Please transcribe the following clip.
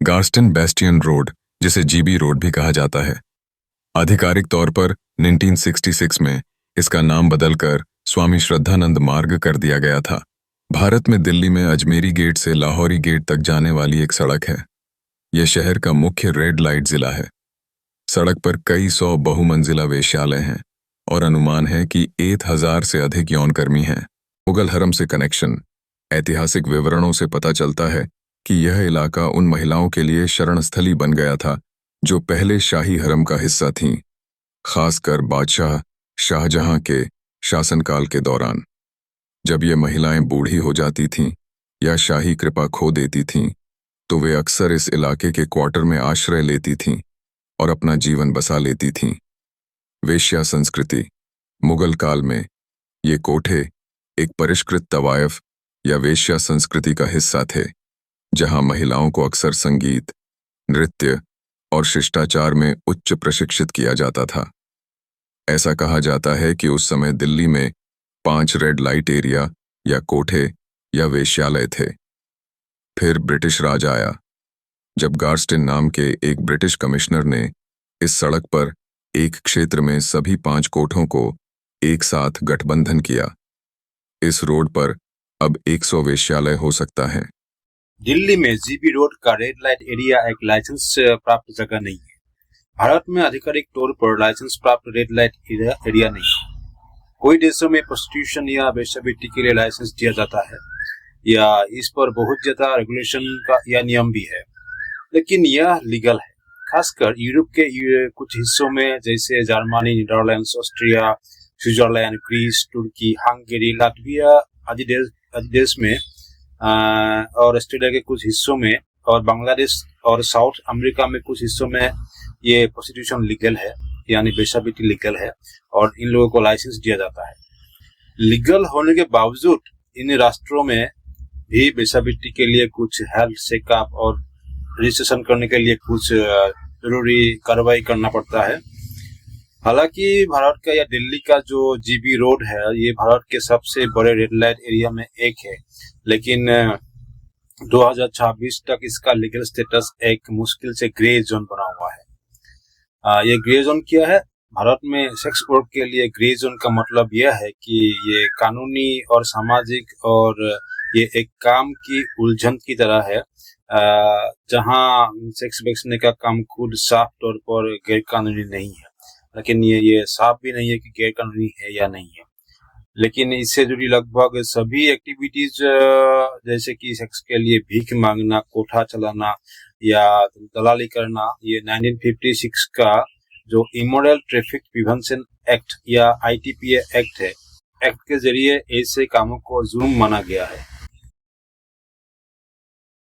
गार्स्टन bastion road, जिसे GB road भी कहा जाता है, आधिकारिक तौर पर 1966 में इसका नाम बदलकर स्वामी श्रद्धानंद मार्ग कर दिया गया था। भारत में दिल्ली में अजमेरी गेट से लाहौरी गेट तक जाने वाली एक सड़क है। यह शहर का मुख्य रेड लाइट जिला है। सड़क पर कई सौ बहुमंजिला वेश्यालय हैं और अनुमान है कि 1000 से अधिक यौनकर्मी हैं। मुगल हरम से कनेक्शन। ऐतिहासिक विवरणों से पता चलता है कि यह इलाका उन महिलाओं के लिए शरणस्थली बन गया था जो पहले शाही हरम का हिस्सा थीं, खासकर बादशाह शाहजहां के शासनकाल के दौरान। जब ये महिलाएं बूढ़ी हो जाती थीं या शाही कृपा खो देती थीं, तो वे अक्सर इस इलाके के क्वार्टर में आश्रय लेती थीं और अपना जीवन बसा लेती थीं। वेश्या संस्कृति। मुगल काल में ये कोठे एक परिष्कृत तवायफ या वेश्या संस्कृति का हिस्सा थे, जहां महिलाओं को अक्सर संगीत, नृत्य और शिष्टाचार में उच्च प्रशिक्षित किया जाता था। ऐसा कहा जाता है कि उस समय दिल्ली में 5 रेड लाइट एरिया या कोठे या वेश्यालय थे। फिर ब्रिटिश राज आया, जब गार्स्टन नाम के एक ब्रिटिश कमिश्नर ने इस सड़क पर एक क्षेत्र में सभी 5 कोठों को एक साथ गठबंधन किया। इस रोड पर अब 100 वेश्यालय हो सकता है। दिल्ली में जीबी रोड का रेड लाइट एरिया एक लाइसेंस प्राप्त जगह नहीं है। भारत में आधिकारिक तौर पर लाइसेंस प्राप्त रेड लाइट एरिया नहीं है। कई देशों में प्रोस्टिट्यूशन या वेश्यावृत्ति के लिए लाइसेंस दिया जाता है या इस पर बहुत ज्यादा रेगुलेशन का या नियम भी है, लेकिन यह लीगल है। खासकर यूरोप के कुछ हिस्सों में, जैसे Germany, Netherlands, Austria, Switzerland, Greece, तुर्की, हंगेरी, लातविया आदि देश में और ऑस्ट्रेलिया के कुछ हिस्सों में और बांग्लादेश और साउथ अमेरिका में कुछ हिस्सों में ये प्रोस्टिट्यूशन लीगल है, यानी वेश्यावृत्ति लीगल है और इन लोगों को लाइसेंस दिया जाता है। लीगल होने के बावजूद इन राष्ट्रों में भी वेश्यावृत्ति के लिए कुछ हेल्थ चेकअप और रजिस्ट्रेशन करने के लिए कुछ जरूरी कार्रवाई करना पड़ता है। हालांकि भारत का या दिल्ली का जो जीबी रोड है, ये भारत के सबसे बड़े रेड लाइट एरिया में एक है, लेकिन 2026 तक इसका लीगल स्टेटस एक मुश्किल से ग्रे जोन बना हुआ है। ये ग्रे जोन क्या है? भारत में सेक्स वर्क के लिए ग्रे जोन का मतलब यह है कि ये कानूनी और सामाजिक और ये एक काम की उलझन की तरह है, जहां सेक्स बेचने का काम खुद साफ तौर पर गैर कानूनी नहीं है, लेकिन ये साफ भी नहीं है कि गैर कानूनी है या नहीं है। लेकिन इससे जुड़ी लगभग सभी एक्टिविटीज, जैसे कि सेक्स के लिए भीख मांगना, कोठा चलाना या दलाली करना, ये 1956 का जो इमोरल ट्रैफिक प्रिवेंशन एक्ट या ITPA एक्ट है, एक्ट के जरिए ऐसे कामों को जुर्म माना गया है।